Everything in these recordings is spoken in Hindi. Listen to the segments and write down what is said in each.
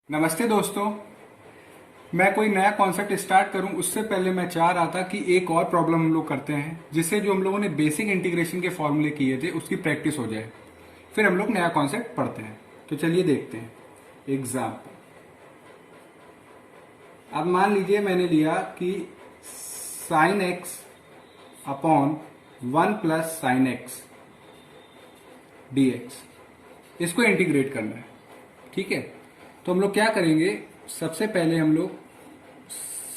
नमस्ते दोस्तों। मैं कोई नया कॉन्सेप्ट स्टार्ट करूं उससे पहले मैं चाह रहा था कि एक और प्रॉब्लम हम लोग करते हैं जिससे जो हम लोगों ने बेसिक इंटीग्रेशन के फॉर्मूले किए थे उसकी प्रैक्टिस हो जाए, फिर हम लोग नया कॉन्सेप्ट पढ़ते हैं। तो चलिए देखते हैं एग्जाम्पल। अब मान लीजिए मैंने लिया कि sine x upon 1 + sin x dx, इसको इंटीग्रेट करना है। ठीक है, तो हम लोग क्या करेंगे, सबसे पहले हम लोग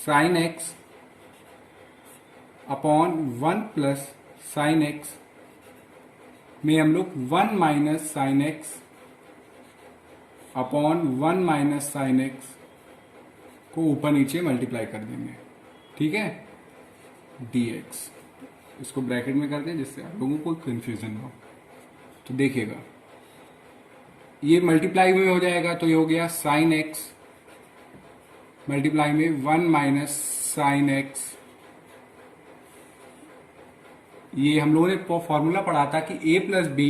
sine x upon 1 + sin x में हम लोग 1 - sin x upon 1 - sin x को ऊपर नीचे मल्टीप्लाई कर देंगे। ठीक है, dx इसको ब्रैकेट में कर दें जिससे आप लोगों को कंफ्यूजन ना हो। तो देखिएगा ये मल्टीप्लाई में हो जाएगा, तो ये हो गया साइन एक्स मल्टीप्लाई में 1 - sin x। ये हम लोगों ने फॉर्मूला पढ़ा था कि a + b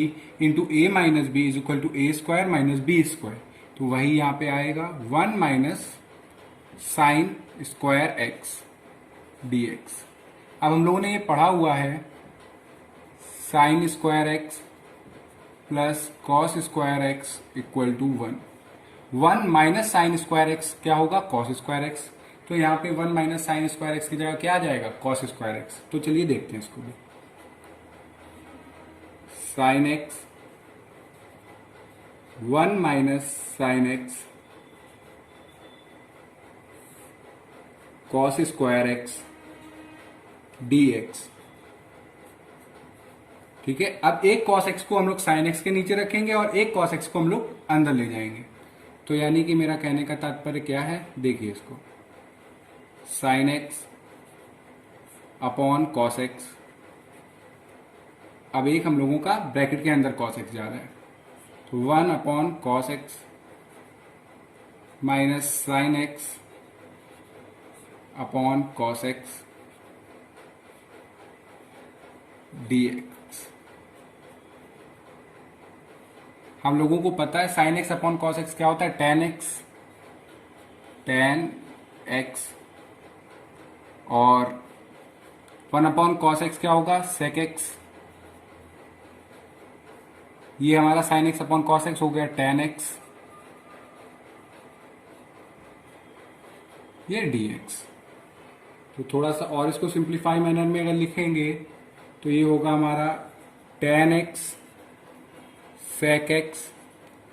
into a - b is equal to a² - b²। तो वही यहां पे आएगा 1 - sin² x dx। अब हम लोगों ने ये पढ़ा हुआ है sin² x plus cos² x equal to 1। 1 - sin² x क्या होगा, cos² x। तो यहाँ पे 1 - sin² x की जगह क्या आ जाएगा, cos² x। तो चलिए देखते हैं इसको भी। sin x 1 - sin x cos² x dx। ठीक है, अब एक cos x को हम लोग sin x के नीचे रखेंगे और एक cos x को हम लोग अंदर ले जाएंगे। तो यानी कि मेरा कहने का तात्पर्य क्या है, देखिए इसको, sin x upon cos x। अब एक हम लोगों का ब्रैकेट के अंदर cos x जा रहा है, तो 1/cos x minus sin x upon cos x dx। हम लोगों को पता है sin x upon cos x क्या होता है, tan x और 1/cos x क्या होगा, sec x। ये हमारा sin x upon cos x हो गया tan x, ये dx। तो थोड़ा सा और इसको सिंप्लीफाई मैनर में अगर लिखेंगे तो ये होगा हमारा tan x sec x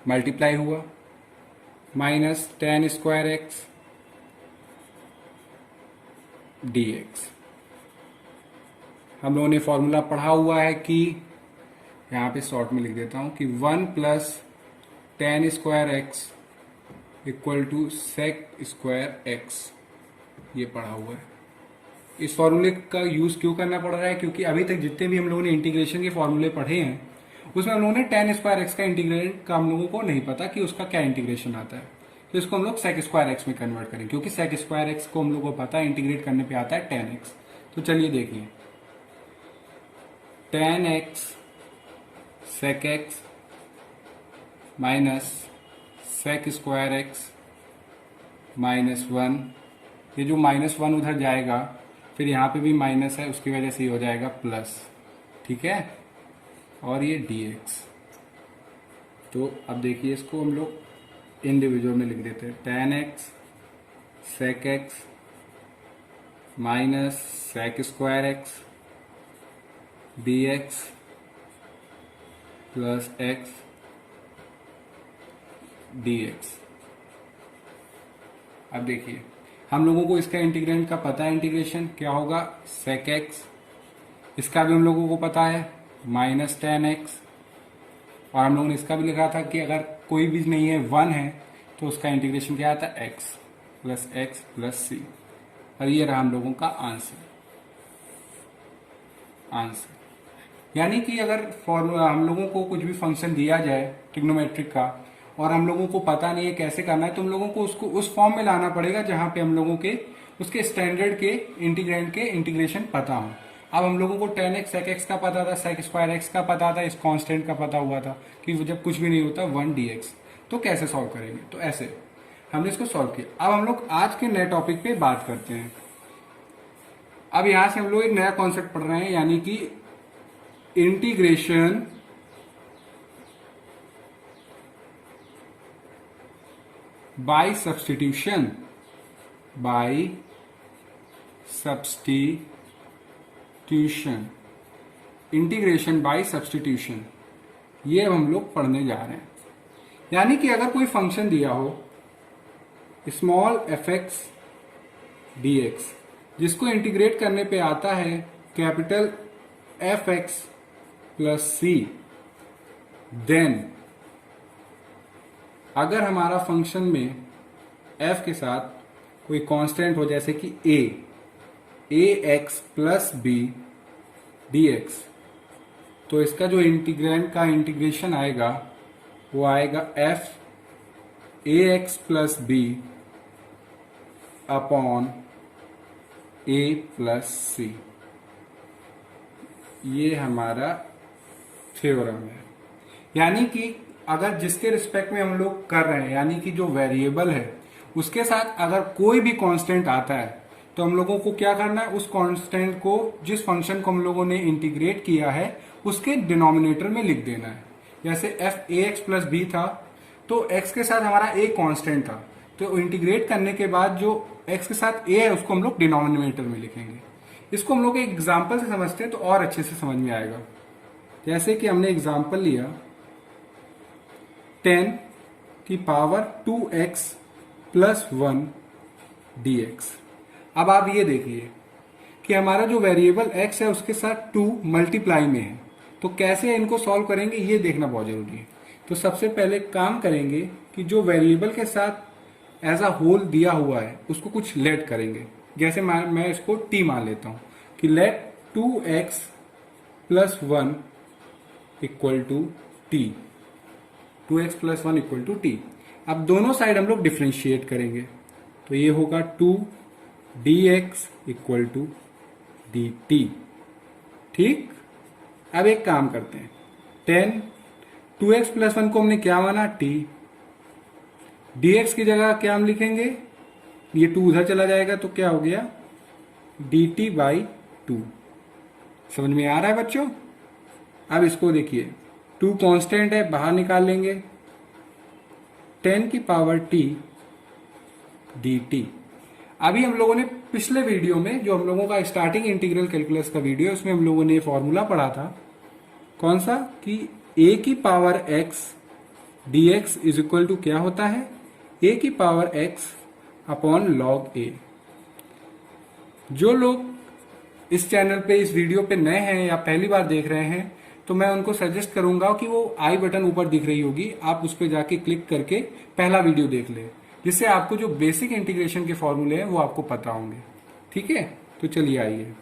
multiply हुआ माइनस tan² x dx। हम लोगों ने फॉर्मूला पढ़ा हुआ है कि यहाँ पे शॉर्ट में लिख देता हूँ कि 1 + tan² x equal to sec² x। ये पढ़ा हुआ है। इस फॉर्मूले का यूज क्यों करना पड़ रहा है, क्योंकि अभी तक जितने भी हम लोगों ने इंटीग्रेशन के फॉर्मूले पढ़े हैं उसमें हम लोगों ने tan² x का इंटीग्रेट का हम लोगों को नहीं पता कि उसका क्या इंटीग्रेशन आता है। तो इसको हम लोग sec² x में कन्वर्ट करें, क्योंकि sec² x को हम लोग को पता है इंटीग्रेट करने पे आता है tan x। तो चलिए देखिए, tan x sec x minus sec² x -1। ये जो -1 उधर जाएगा, फिर यहाँ पे भी माइनस है, उसकी वजह से ये हो जाएगा प्लस। ठीक है, और ये dx। तो अब देखिए इसको हम लोग इंडिविजुअल में लिख देते हैं, tan x sec x minus sec² x dx plus x dx। अब देखिए हम लोगों को इसका इंटीग्रेंट का पता है, इंटीग्रेशन क्या होगा, sec x। इसका भी हम लोगों को पता है माइनस tan x। और हम लोगों ने इसका भी लिखा था कि अगर कोई भी नहीं है, 1 है, तो उसका इंटीग्रेशन क्या आता है, x प्लस c। और ये रहा हम लोगों का आंसर। यानी कि अगर फॉर्मूला हम लोगों को कुछ भी फंक्शन दिया जाए ट्रिग्नोमेट्रिक का और हम लोगों को पता नहीं है कैसे करना है, तो हम लोगों को उसको उस फॉर्म में लाना पड़ेगा जहां पे हम लोगों के उसके स्टैंडर्ड के इंटीग्रेंड के इंटीग्रेशन पता हो। अब हम लोगों को tan x sec x का पता था, sec² x का पता था, इस कांस्टेंट का पता हुआ था कि जब कुछ भी नहीं होता 1 dx। तो कैसे सॉल्व करेंगे, तो ऐसे हमने इसको सॉल्व किया। अब हम लोग आज के नए टॉपिक पे बात करते हैं। अब यहां से हम लोग एक नया कॉन्सेप्ट पढ़ रहे हैं, यानी कि integration by substitution. By substitution, integration by substitution, ये हम लोग पढ़ने जा रहे हैं। यानी कि अगर कोई फंक्शन दिया हो small F x d x, जिसको इंटीग्रेट करने पे आता है कैपिटल एफ एक्स प्लस सी, देन अगर हमारा फंक्शन में एफ के साथ कोई कांस्टेंट हो, जैसे कि a x plus b d x, तो इसका जो इंटीग्रेंड का इंटीग्रेशन आएगा वो आएगा f A x plus b upon a plus c. ये हमारा थ्योरम है। यानी कि अगर जिसके रिस्पेक्ट में हम लोग कर रहे हैं, यानी कि जो वेरिएबल है उसके साथ अगर कोई भी कांस्टेंट आता है, तो हम लोगों को क्या करना है, उस कांस्टेंट को, जिस फंक्शन को हम लोगों ने इंटीग्रेट किया है, उसके डिनोमिनेटर में लिख देना है। जैसे एफ ए एक्स प्लस बी था, तो एक्स के साथ हमारा ए कांस्टेंट था, तो इंटीग्रेट करने के बाद जो एक्स के साथ ए है उसको हम लोग डिनोमिनेटर में लिखेंगे। इसको हम लोग एक एग्जाम्पल से समझते हैं तो और अच्छे से समझ में आएगा। जैसे कि हमने एग्जाम्पल लिया 10 की पावर 2x प्लस 1 dx। अब आप ये देखिए कि हमारा जो वेरिएबल x है उसके साथ 2 मल्टीप्लाई में है, तो कैसे इनको सॉल्व करेंगे ये देखना बहुत जरूरी है। तो सबसे पहले काम करेंगे कि जो वेरिएबल के साथ एज अ होल दिया हुआ है उसको कुछ लेट करेंगे। जैसे मैं इसको t मान लेता हूं कि let 2x plus 1 equal to T, 2x plus 1 equal to T. अब दोनों साइड हम लोग डिफ्रेंशिएट करेंगे, तो ये होगा 2 dx इक्वल टू dt। ठीक, अब एक काम करते हैं, 10 2x प्लस 1 को हमने क्या माना, t, dx की जगह क्या हम लिखेंगे, ये 2 उधर चला जाएगा तो क्या हो गया dt बाई 2। समझ में आ रहा है बच्चों? अब इसको देखिए, 2 कांस्टेंट है, बाहर निकाल लेंगे, 10 की पावर t dt। अभी हम लोगों ने पिछले वीडियो में, जो हम लोगों का स्टार्टिंग इंटीग्रल कैलकुलस का वीडियो, उसमें हम लोगों ने फॉर्मूला पढ़ा था, कौन सा, कि a की power x dx is equal to क्या होता है, a की power x upon log a। जो लोग इस चैनल पे, इस वीडियो पे नए हैं या पहली बार देख रहे हैं, तो मैं उनको सजेस्ट करूंगा कि वो आई बटन ऊपर दिख रही होगी, आप उस पर जाके क्लिक करके पहला वीडियो देख ले, जिससे आपको जो बेसिक इंटीग्रेशन के फॉर्मूले हैं वो आपको पता होंगे। ठीक है, तो चलिए आइए,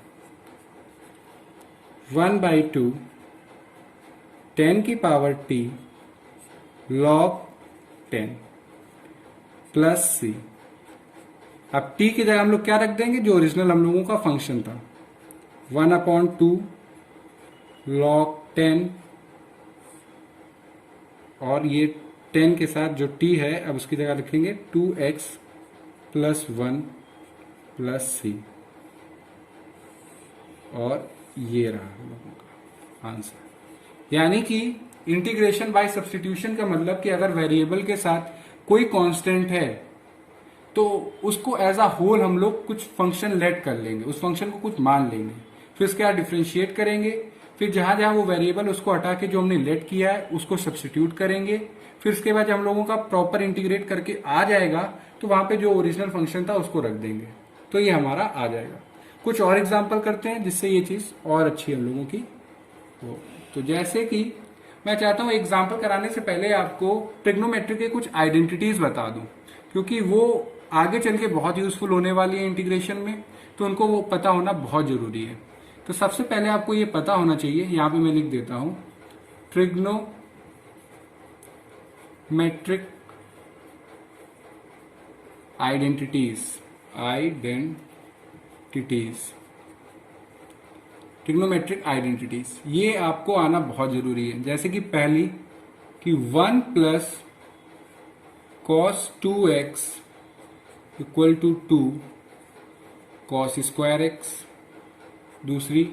1/2 10 की power t log 10 plus c। अब t की जगह हम लोग क्या रख देंगे, जो ओरिजिनल हम लोगों का फंक्शन था, 1/2 लॉग 10, और ये 10 के साथ जो t है, अब उसकी जगह रखेंगे 2x प्लस 1 प्लस c, और ये रहा हम लोगों का आंसर। यानी कि इंटीग्रेशन बाय सब्स्टिट्यूशन का मतलब कि अगर वेरिएबल के साथ कोई कांस्टेंट है तो उसको एज अ होल हम लोग कुछ फंक्शन लेट कर लेंगे, उस फंक्शन को कुछ मान लेंगे, फिर उसके बाद डिफ्रेंशिएट करेंगे, फिर जहां जहां वो वेरिएबल उसको हटा के जो हमने लेट किया है उसको सब्स्टिट्यूट करेंगे, फिर उसके बाद जब हम लोगों का प्रॉपर इंटीग्रेट करके आ जाएगा तो वहां पे जो ओरिजिनल फंक्शन था उसको रख देंगे, तो ये हमारा आ जाएगा। कुछ और एग्जाम्पल करते हैं जिससे ये चीज और अच्छी हम लोगों की हो। तो जैसे कि मैं चाहता हूं एग्जाम्पल कराने से पहले आपको ट्रिग्नोमेट्री के कुछ आइडेंटिटीज बता दूं, क्योंकि वो आगे चल के बहुत यूजफुल होने वाली है इंटीग्रेशन में, तो उनको वो पता होना बहुत जरूरी है। तो सबसे पहले आपको ये पता होना चाहिए, यहां पे मैं लिख देता हूं, ट्रिग्नोमेट्रिक आइडेंटिटीज। ट्रिग्नोमेट्रिक आइडेंटिटीज, ये आपको आना बहुत जरूरी है। जैसे कि पहली कि 1 plus cos 2x equal to 2 cos square x। दूसरी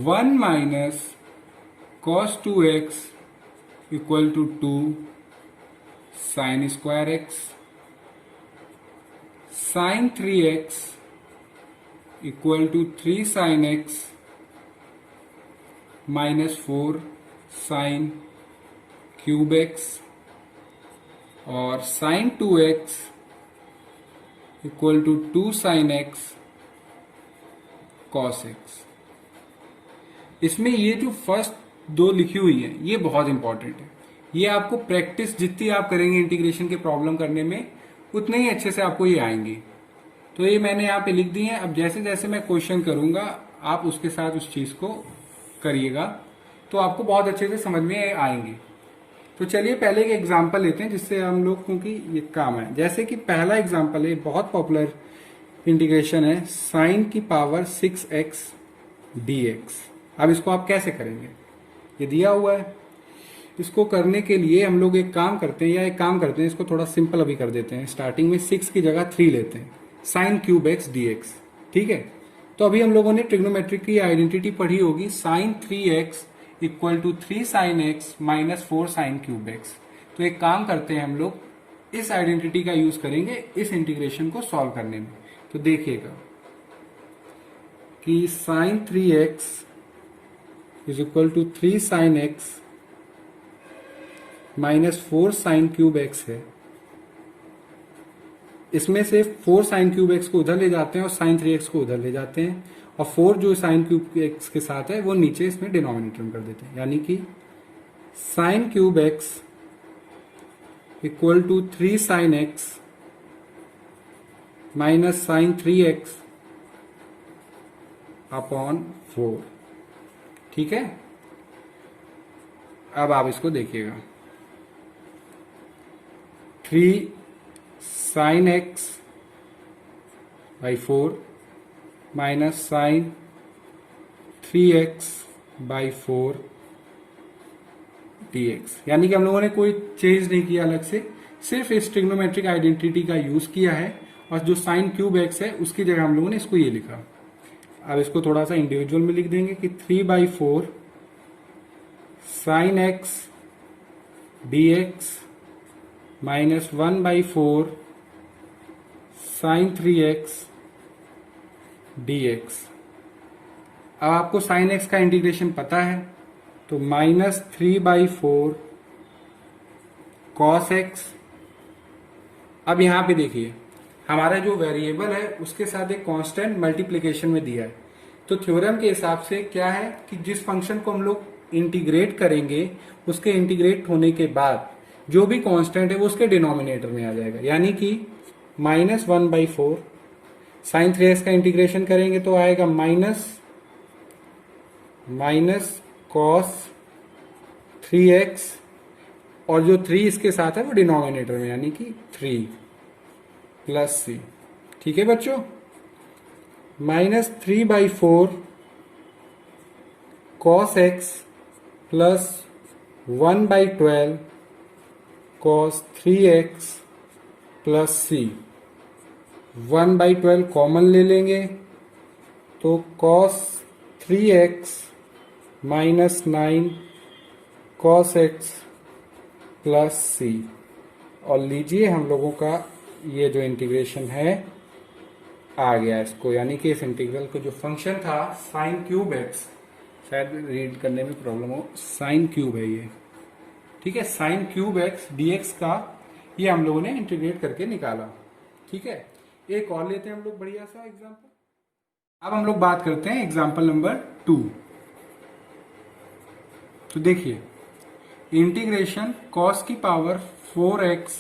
1 minus cos 2x equal to 2 sin square x। sin 3x equal to 3 sin x minus 4 sin cube x। और sin 2x equal to 2 sin x cos x। इसमें ये जो फर्स्ट दो लिखी हुई है ये बहुत इंपॉर्टेंट है। ये आपको प्रैक्टिस जितनी आप करेंगे इंटीग्रेशन के प्रॉब्लम करने में उतने ही अच्छे से आपको ये आएंगी। तो ये मैंने यहाँ पे लिख दी है। अब जैसे जैसे मैं क्वेश्चन करूंगा आप उसके साथ उस चीज को करिएगा तो आपको बहुत अच्छे से समझ में आएंगी। तो चलिए पहले एक एग्जांपल लेते हैं जिससे हम लोग, क्योंकि ये काम है। जैसे कि पहला एग्जांपल है, बहुत पॉपुलर इंटीग्रेशन है, साइन की पावर 6x dx। अब इसको आप कैसे करेंगे, ये दिया हुआ है। इसको करने के लिए हम लोग एक काम करते हैं, इसको थोड़ा सिंपल अभी कर देते हैं। स्टार्टिंग में 6 की जगह 3 लेते हैं, साइन क्यूब x dx। ठीक है, तो अभी हम लोगों ने ट्रिग्नोमेट्रिक की आइडेंटिटी पढ़ी होगी, sine 3x equal to 3 sin x minus 4 sin cube x। तो एक काम करते हैं, हम लोग इस आइडेंटिटी का यूज करेंगे इस इंटीग्रेशन को सॉल्व करने में। तो देखिएगा कि sin 3x is equal to 3 sin x minus 4 sin cube x है। इसमें से 4 sin क्यूब x को उधर ले जाते हैं और sin 3x को उधर ले जाते हैं, और 4 जो sin क्यूब x के साथ है वो नीचे इसमें डिनोमिनेटर में कर देते हैं। यानी कि sin cube x equal to 3 sin x minus sin 3x upon 4। ठीक है, अब आप इसको देखिएगा, 3 sin x by 4 minus sine 3x by 4 dx। यानी कि हम लोगों ने कोई चेंज नहीं किया अलग से, सिर्फ इस ट्रिग्नोमेट्रिक आइडेंटिटी का यूज किया है, और जो साइन क्यूब x है उसकी जगह हम लोगों ने इसको ये लिखा। अब इसको थोड़ा सा इंडिविजुअल में लिख देंगे कि 3/4 sine x dx minus 1/4 sine 3x dx। अब आपको साइन x का इंटीग्रेशन पता है, तो माइनस 3/4 cos x। अब यहां पे देखिए हमारा जो वेरिएबल है उसके साथ एक कांस्टेंट मल्टीप्लिकेशन में दिया है। तो थ्योरम के हिसाब से क्या है कि जिस फंक्शन को हम लोग इंटीग्रेट करेंगे उसके इंटीग्रेट होने के बाद जो भी कांस्टेंट है वो उसके डिनोमिनेटर में आ जाएगा। यानी कि माइनस 1/4 साइन 3x का इंटीग्रेशन करेंगे तो आएगा माइनस कॉस 3x, और जो 3 इसके साथ है वो डिनोमिनेटर में, यानी कि 3 प्लस c। ठीक है बच्चों, minus 3/4 cos x plus 1/12 cos 3x plus c। 1/12 common ले लेंगे तो cos 3x minus 9 cos x plus c। और लीजिए हम लोगों का ये जो इंटीग्रेशन है आ गया इसको, यानी कि इस इंटीग्रल को जो फंक्शन था साइन क्यूब x, शायद रीड करने में प्रॉब्लम हो, साइन क्यूब है ये। ठीक है, साइन क्यूब x dx का ये हम लोगों ने इंटीग्रेट करके निकाला। ठीक है, एक और लेते हैं हम लोग बढ़िया सा एग्जांपल। अब हम लोग बात करते हैं एग्जांपल नंबर 2। तो देखिए इंटीग्रेशन cos की पावर 4x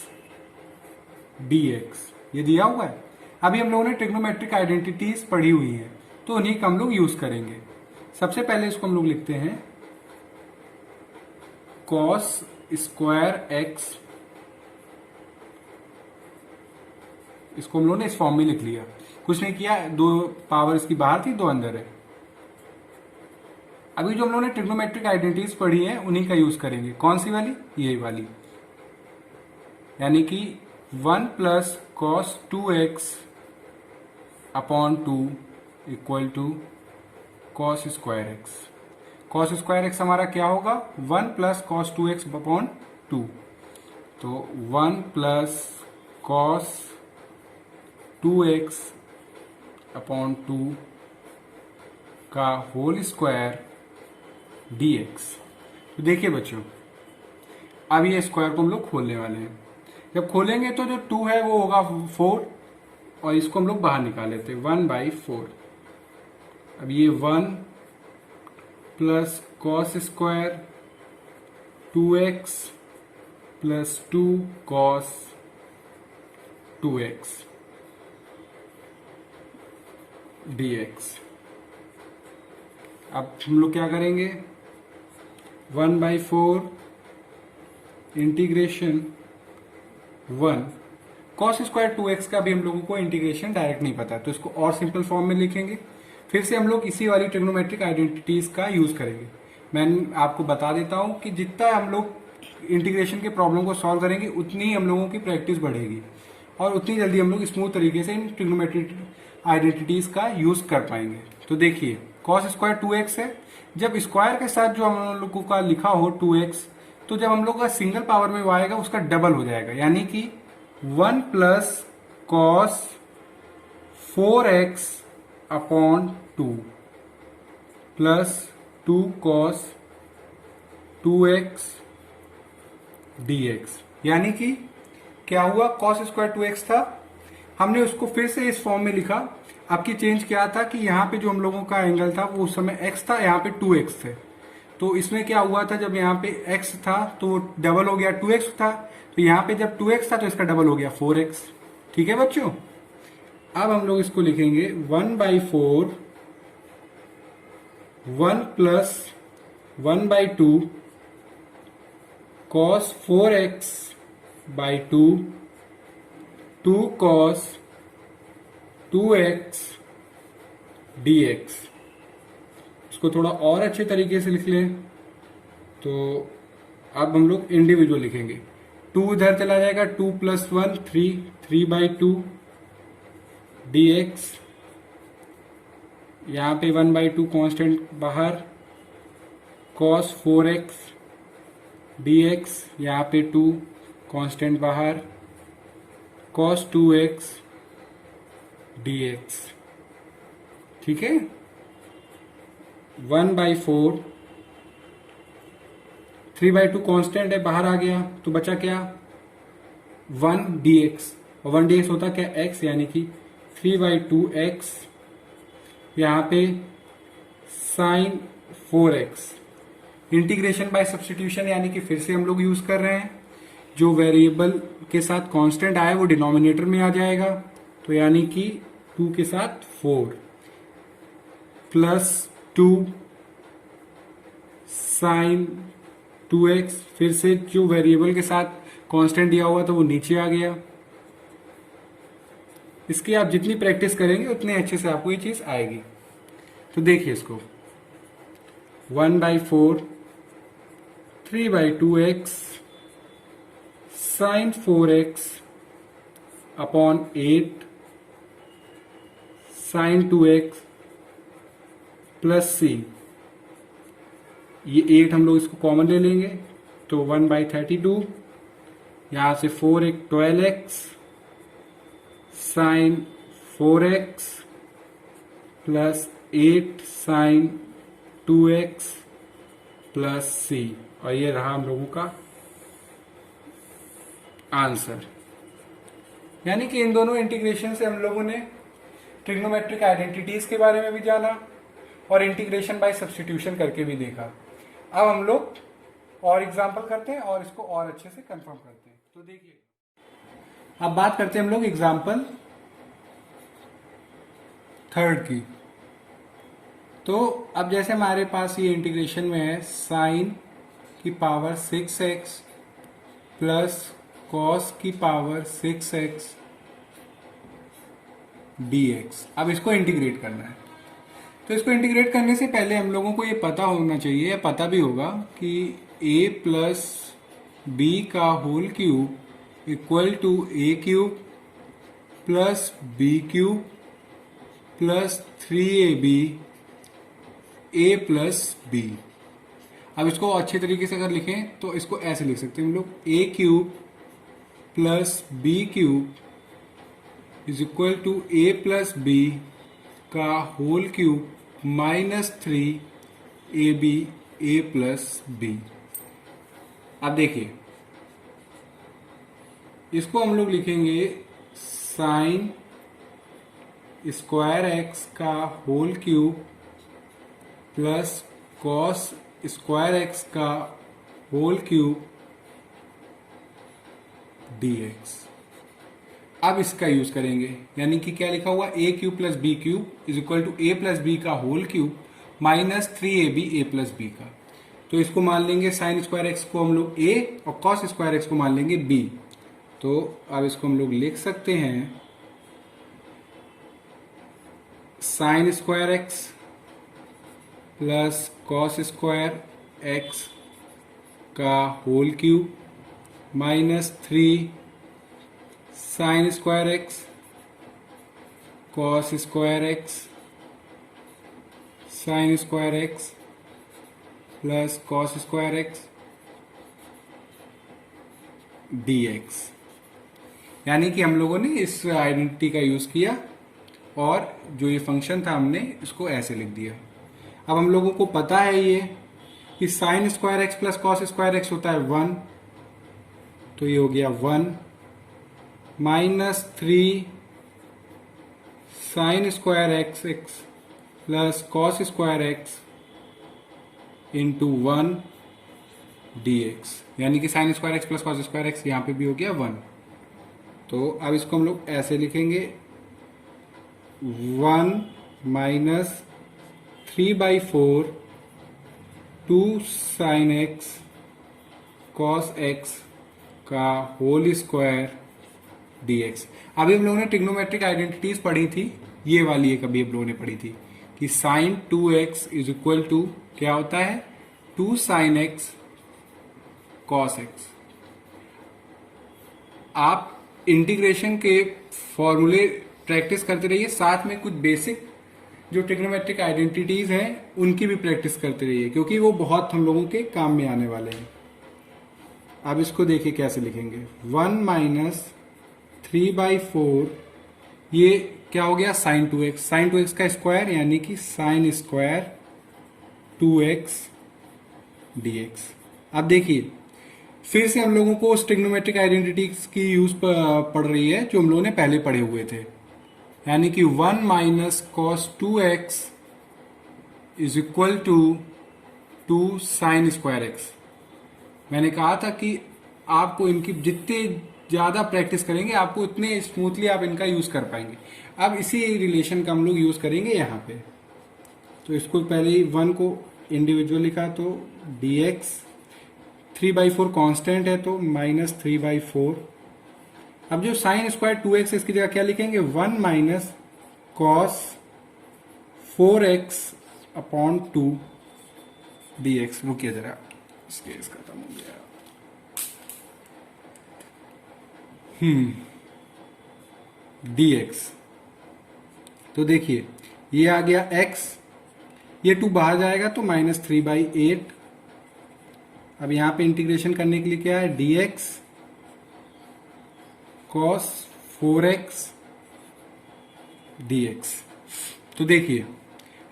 dx ये दिया हुआ है। अभी हम लोगों ने ट्रिग्नोमेट्रिक आइडेंटिटीज पढ़ी हुई है तो उन्हीं का हम लोग यूज करेंगे। सबसे पहले इसको हम लोग लिखते हैं cos स्क्वायर x, इसको हम लोगों ने इस फॉर्म में लिख लिया, कुछ नहीं किया, 2 पावर इसकी बाहर थी 2 अंदर है। अभी जो हम लोगों ने ट्रिग्नोमेट्रिक आइडेंटिटीज पढ़ी है उन्हीं का यूज करेंगे। कौन सी वाली, ये वाली। यानी कि 1 plus cos 2x upon 2 equal to cos square x. Cos square x हमारा क्या होगा? 1 प्लस कॉस 2x अपॉन 2। तो 1 प्लस कॉस 2x अपॉन 2 का होल स्क्वायर dx। तो देखिए बच्चों, अब ये स्क्वायर को हम लोग खोलने वाले हैं। जब खोलेंगे तो जो 2 है वो होगा 4 और इसको हम लोग बाहर निकाल लेते हैं 1/4। अब ये 1 plus cos square 2x plus 2 cos 2x dx। अब हम लोग क्या करेंगे? 1/4 इंटीग्रेशन 1 कॉस स्क्वायर 2x का भी हम लोगों को इंटीग्रेशन डायरेक्ट नहीं पता, तो इसको और सिंपल फॉर्म में लिखेंगे। फिर से हम लोग इसी वाली ट्रिग्नोमेट्रिक आइडेंटिटीज का यूज करेंगे। मैं आपको बता देता हूं कि जितना हम लोग इंटीग्रेशन के प्रॉब्लम को सॉल्व करेंगे उतनी ही हम लोगों की प्रैक्टिस बढ़ेगी और उतनी जल्दी हम लोग स्मूथ तरीके से इन ट्रिग्नोमेट्रिक आइडेंटिटीज का यूज कर पाएंगे। तो देखिए, कॉस स्क्वायर 2x है, जब स्क्वायर के साथ जो हम लोगों का लिखा हो 2x, तो जब हम लोग का सिंगल पावर में वो आएगा उसका डबल हो जाएगा, यानी कि 1 plus cos 4x upon 2 plus 2 cos 2x dx। यानी कि क्या हुआ? कॉस स्क्वायर 2x था, हमने उसको फिर से इस फॉर्म में लिखा। आपकी चेंज क्या था कि यहाँ पे जो हम लोगों का एंगल था वो उस समय x था, यहाँ पे 2x थे। तो इसमें क्या हुआ था, जब यहाँ पे x था तो डबल हो गया 2x था, तो यहाँ पे जब 2x था तो इसका डबल हो गया 4x। ठीक है बच्चों, अब हम लोग इसको लिखेंगे 1/4 1 plus 1/2 cos 4x by 2 2 cos 2x dx। इसको थोड़ा और अच्छे तरीके से लिख लें तो अब हम लोग इंडिविजुअल लिखेंगे। 2 इधर चला जाएगा, 2 प्लस 1 3 3/2 dx। यहाँ पे 1/2 कांस्टेंट बाहर, cos 4x dx, यहाँ पे 2 कांस्टेंट बाहर, cos 2x dx। ठीक है, 1/4 3/2 कांस्टेंट है, बाहर आ गया तो बचा क्या? 1 dx, और 1 dx होता क्या? x, यानी कि 3/2x, यहाँ पे sign 4x। Integration by substitution, यानी कि फिर से हम लोग यूज कर रहे हैं, जो वेरिएबल के साथ कांस्टेंट आए वो डिनोमिनेटर में आ जाएगा, तो यानी कि 2 के साथ 4 प्लस 2 साइन 2x। फिर से जो वेरिएबल के साथ कांस्टेंट दिया हुआ था वो नीचे आ गया। इसकी आप जितनी प्रैक्टिस करेंगे उतने अच्छे से आपको ये चीज आएगी। तो देखिए इसको, 1/4 3/2x sine 4x upon 8 sine 2x plus c। ये 8 हम लोग इसको कॉमन ले लेंगे तो 1/32, यहां से 4 एक 12x sine 4x plus 8 sine 2x plus c, और ये रहा हम लोगों का आंसर। यानी कि इन दोनों इंटीग्रेशन से हम लोगों ने ट्रिग्नोमेट्रिक आइडेंटिटीज के बारे में भी जाना और इंटीग्रेशन बाय सब्स्टिट्यूशन करके भी देखा। अब हम लोग और एग्जांपल करते हैं और इसको और अच्छे से कंफर्म करते हैं। तो देखिए, अब बात करते हैं हम लोग एग्जांपल 3 की। तो अब जैसे हमारे पास ये इंटीग्रेशन में है साइन की पावर 6x प्लस कॉस की पावर 6x dx। अब इसको इंटीग्रेट करना है, तो इसको इंटीग्रेट करने से पहले हम लोगों को ये पता होना चाहिए, या पता भी होगा कि a प्लस बी का whole cube equal to a cube plus b cube plus 3ab a plus b. अब इसको अच्छे तरीके से अगर लिखें तो इसको ऐसे लिख सकते हैं हम लोग, a cube plus b cube is equal to a plus b का whole cube minus 3ab a plus b. अब देखिए इसको हम लोग लिखेंगे साइन स्क्वायर एक्स का whole cube plus cos square x का होल क्यूब dx। अब इसका यूज करेंगे, यानी कि क्या लिखा हुआ, a cube plus b cube is equal to a plus b का whole cube minus 3ab a plus b का। तो इसको मान लेंगे साइन स्क्वायर एक्स को हम लोग a और कॉस स्क्वायर एक्स को मान लेंगे b। तो अब इसको हम लोग लिख सकते हैं sine square x plus cos square x का whole cube minus 3 sine square x cos square x sine square x plus cos square x dx। यानी कि हम लोगों ने इस आइडेंटिटी का यूज किया और जो ये फंक्शन था हमने इसको ऐसे लिख दिया। अब हम लोगों को पता है ये कि sign square x plus cos square x होता है 1, तो ये हो गया 1 minus 3 sine square x x plus cos square x into 1 dx। यानी कि sign square x plus cos square x यहाँ पे भी हो गया 1। तो अब इसको हम लोग ऐसे लिखेंगे 1 minus 3/4 2 sine x cos x का होल स्क्वायर dx। अभी हम लोगों ने ट्रिग्नोमेट्रिक आइडेंटिटीज पढ़ी थी, ये वाली एक अभी हम लोगों ने पढ़ी थी कि sign 2x is equal to क्या होता है 2 साइन एक्स कॉस एक्स। आप इंटीग्रेशन के फॉर्मूले प्रैक्टिस करते रहिए, साथ में कुछ बेसिक जो ट्रिग्नोमेट्रिक आइडेंटिटीज हैं उनकी भी प्रैक्टिस करते रहिए, क्योंकि वो बहुत हम लोगों के काम में आने वाले हैं। अब इसको देखिए कैसे लिखेंगे 1 माइनस 3/4 ये क्या हो गया साइन 2x, साइन 2x का स्क्वायर यानी कि साइन स्क्वायर 2x dx। अब देखिए फिर से हम लोगों को उस ट्रिग्नोमेट्रिक आइडेंटिटीज की यूज पड़ रही है जो हम लोगों ने पहले पढ़े हुए थे, यानी कि 1 minus cos 2x is equal to 2 sine square x. मैंने कहा था कि आपको इनकी जितने ज्यादा प्रैक्टिस करेंगे आपको उतने स्मूथली आप इनका यूज कर पाएंगे। अब इसी रिलेशन का हम लोग यूज करेंगे यहाँ पे। तो इसको पहले ही 1 को इंडिविजुअल लिखा तो dx 3/4 कांस्टेंट है तो माइनस 3/4। अब जो साइन स्क्वायर 2x इसकी जगह क्या लिखेंगे 1 minus cos 4x upon 2 dx। रुकिए जरा, स्केच खत्म हो गया। dx। तो देखिए ये आ गया x, ये 2 बाहर जाएगा तो माइनस 3/8। अब यहां पे इंटीग्रेशन करने के लिए क्या है dx cos 4x dx। तो देखिए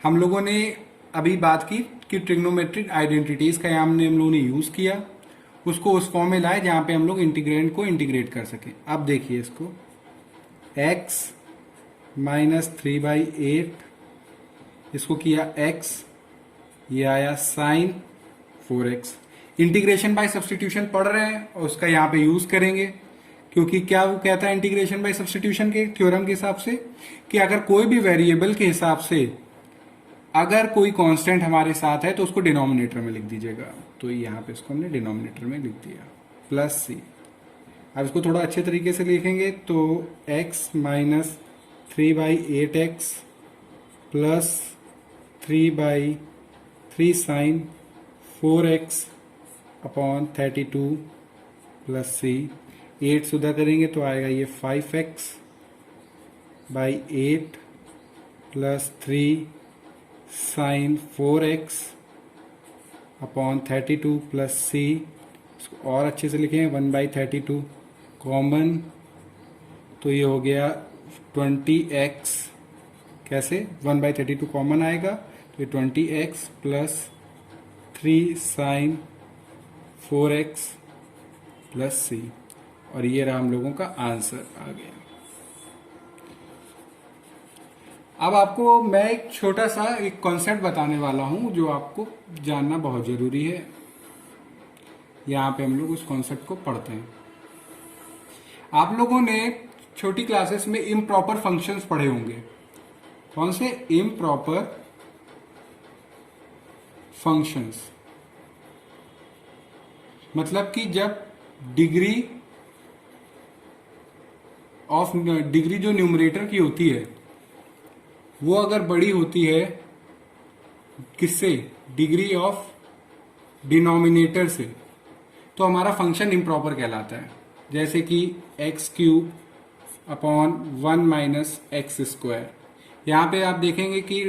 हम लोगों ने अभी बात की कि ट्रिग्नोमेट्रिक आइडेंटिटीज का हम लोगों ने यूज किया, उसको उस फॉर्म में लाए जहां पे हम लोग इंटीग्रेंड को इंटीग्रेट कर सके। अब देखिए इसको x माइनस 3/8 इसको किया x, ये आया sign 4x। Integration by substitution पढ़ रहे हैं और उसका यहाँ पे यूज करेंगे, क्योंकि क्या वो कहता है इंटीग्रेशन बाय सब्सटीट्यूशन के थ्योरम के हिसाब से कि अगर कोई भी वेरिएबल के हिसाब से अगर कोई कांस्टेंट हमारे साथ है तो उसको डिनोमिनेटर में लिख दीजिएगा। तो यहाँ पे इसको हमने डिनोमिनेटर में लिख दिया प्लस सी। अब इसको थोड़ा अच्छे तरीके से लिखेंगे तो x minus 3/8x plus 3/3 sine 4x upon 32 plus c. 8 से उधर करेंगे तो आएगा ये 5x by 8 plus 3 sine 4x upon 32 plus c, इसको और अच्छे से लिखें 1/32 कॉमन, तो ये हो गया 20x, कैसे 1/32 कॉमन आएगा तो ये 20x plus 3 sine 4x plus c, और ये रहा हम लोगों का आंसर आ गया। अब आपको मैं एक छोटा सा एक कॉन्सेप्ट बताने वाला हूं जो आपको जानना बहुत जरूरी है। यहाँ पे हम लोग उस कॉन्सेप्ट को पढ़ते हैं। आप लोगों ने छोटी क्लासेस में इम्प्रॉपर फंक्शंस पढ़े होंगे। कौन से? इम्प्रॉपर फंक्शंस, मतलब कि जब डिग्री जो न्यूमरेटर की होती है वो अगर बड़ी होती है किससे? डिग्री ऑफ डिनोमिनेटर से, तो हमारा फंक्शन इम्प्रॉपर कहलाता है। जैसे कि x³ upon 1 minus x square. यहाँ पे आप देखेंगे कि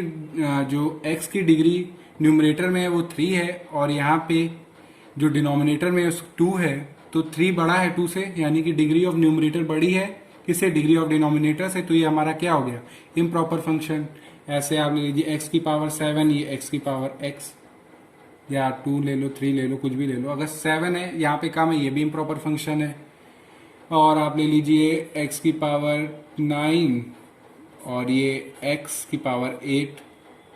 जो x की डिग्री न्यूमरेटर में है वो 3 है, और यहाँ पे जो डिनोमिनेटर में 2 है, तो 3 बड़ा है 2 से, यानी कि डिग्री ऑफ न्यूमरेटर बड़ी है किससे? डिग्री ऑफ डिनोमिनेटर से। तो ये हमारा क्या हो गया? Improper function. ऐसे आप ले लीजिए x की पावर 7, ये x की पावर x, या 2 ले लो, 3 ले लो, कुछ भी ले लो। अगर 7 है यहाँ पे कम है, ये भी इम्प्रॉपर फंक्शन है। और आप ले लीजिए x की पावर 9 और ये x की पावर 8,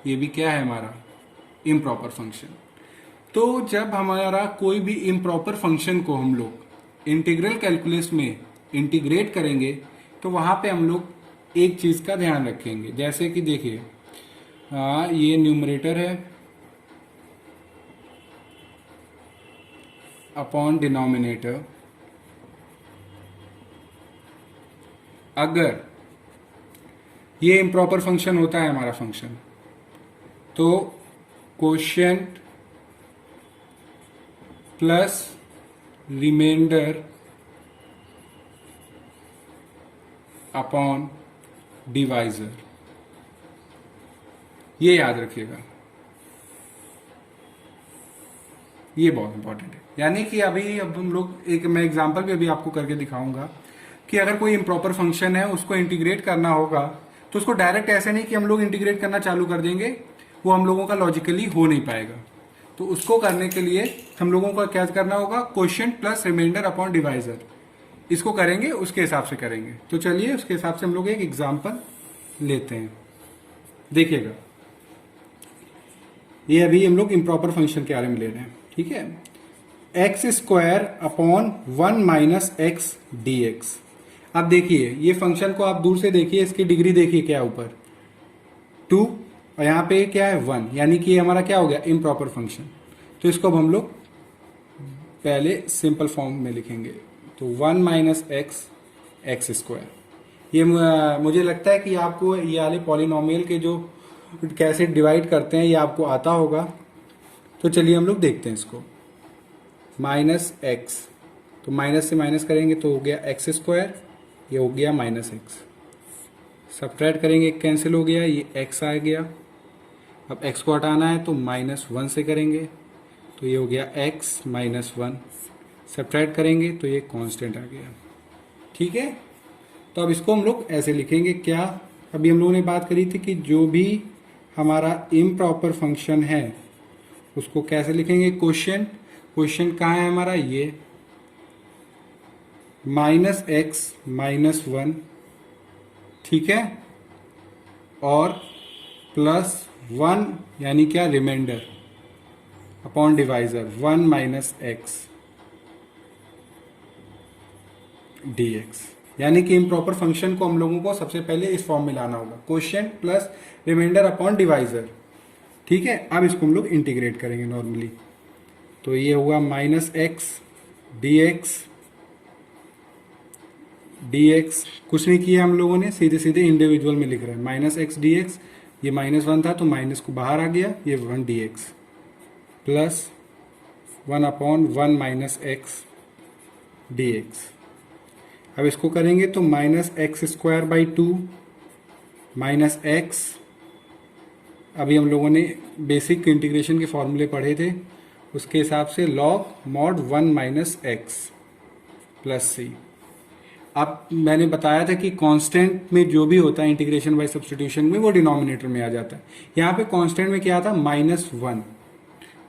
ये भी क्या है हमारा? Improper function. तो जब हमारा कोई भी इम्प्रॉपर फंक्शन को हम लोग इंटीग्रल कैलकुलस में इंटीग्रेट करेंगे तो वहाँ पे हम लोग एक चीज़ का ध्यान रखेंगे। जैसे कि देखिए, ये न्यूमरेटर है अपॉन डिनोमिनेटर। अगर ये इम्प्रॉपर फंक्शन होता है हमारा फंक्शन, तो quotient plus remainder upon divisor, ये याद रखिएगा, ये बहुत इंपॉर्टेंट है। यानी कि अब हम लोग एक मैं एग्जांपल भी अभी आपको करके दिखाऊंगा कि अगर कोई इम्प्रॉपर फंक्शन है उसको इंटीग्रेट करना होगा तो उसको डायरेक्ट ऐसे नहीं कि हम लोग इंटीग्रेट करना चालू कर देंगे, वो हम लोगों का लॉजिकली हो नहीं पाएगा। तो उसको करने के लिए हम लोगों को क्या करना होगा? Quotient plus remainder upon divisor, इसको करेंगे, उसके हिसाब से करेंगे। तो चलिए उसके हिसाब से हम लोग एक एग्जांपल लेते हैं। देखिएगा, ये अभी हम लोग इम्प्रॉपर फंक्शन के बारे में ले रहे हैं, ठीक है। X square upon 1 minus x d x. अब देखिए ये फंक्शन को आप दूर से देखिए, इसकी डिग्री देखिए क्या ऊपर 2 और यहाँ पे क्या है 1, यानी कि ये हमारा क्या हो गया? Improper function. तो इसको अब हम लोग पहले सिंपल फॉर्म में लिखेंगे, तो 1 माइनस एक्स एक्स स्क्वायर। ये मुझे लगता है कि आपको ये वाले पॉलिनोमियल के जो कैसे डिवाइड करते हैं ये आपको आता होगा। तो चलिए हम लोग देखते हैं इसको। माइनस एक्स, तो माइनस से माइनस करेंगे तो हो गया एक्स स्क्वायर, ये हो गया माइनस एक्स। सब्ट्रैक्ट करेंगे, कैंसिल हो गया, ये एक्स आ गया। अब एक्स को हटाना है तो -1 से करेंगे, तो ये हो गया एक्स माइनस 1। सब्ट्रैक्ट करेंगे तो ये कांस्टेंट आ गया, ठीक है। तो अब इसको हम लोग ऐसे लिखेंगे क्या? अभी हम लोगों ने बात करी थी कि जो भी हमारा इम्प्रॉपर फंक्शन है उसको कैसे लिखेंगे? कोशिएंट। कोशिएंट कहाँ है हमारा? ये माइनस एक्स माइनस 1, ठीक है, और प्लस 1 यानी क्या? Remainder upon divisor 1 minus x d x. यानी कि इम्प्रॉपर फंक्शन को हम लोगों को सबसे पहले इस फॉर्म में लाना होगा, quotient plus remainder upon divisor, ठीक है। अब इसको हम लोग इंटीग्रेट करेंगे नॉर्मली, तो ये हुआ minus x d x. D x कुछ नहीं किया हम लोगों ने, सीधे सीधे इंडिविजुअल में लिख रहे हैं। माइनस एक्स डी एक्स, ये -1 था तो माइनस को बाहर आ गया, ये 1 D x plus 1 upon 1 minus x d x. अब इसको करेंगे तो minus x square by 2 minus x, अभी हम लोगों ने बेसिक इंटीग्रेशन के फॉर्मूले पढ़े थे, उसके हिसाब से log mod 1 minus x plus c. अब मैंने बताया था कि कांस्टेंट में जो भी होता है इंटीग्रेशन बाय सब्स्टिट्यूशन में वो डिनोमिनेटर में आ जाता है। यहाँ पे कांस्टेंट में क्या था, -1,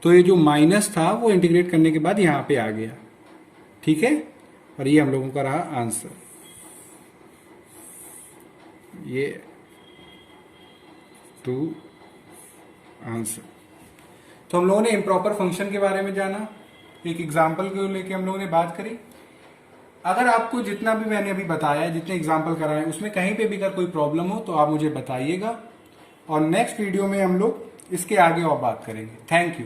तो ये जो माइनस था वो इंटीग्रेट करने के बाद यहाँ पे आ गया, ठीक है। और ये हम लोगों का रहा आंसर, ये 2 आंसर। तो हम लोगों ने इम्प्रॉपर फंक्शन के बारे में जाना, एक एग्जाम्पल को लेके हम लोगों ने बात करी। अगर आपको जितना भी मैंने अभी बताया है, जितने एग्जाम्पल कराए, उसमें कहीं पे भी अगर कोई प्रॉब्लम हो तो आप मुझे बताइएगा, और नेक्स्ट वीडियो में हम लोग इसके आगे और बात करेंगे। Thank you.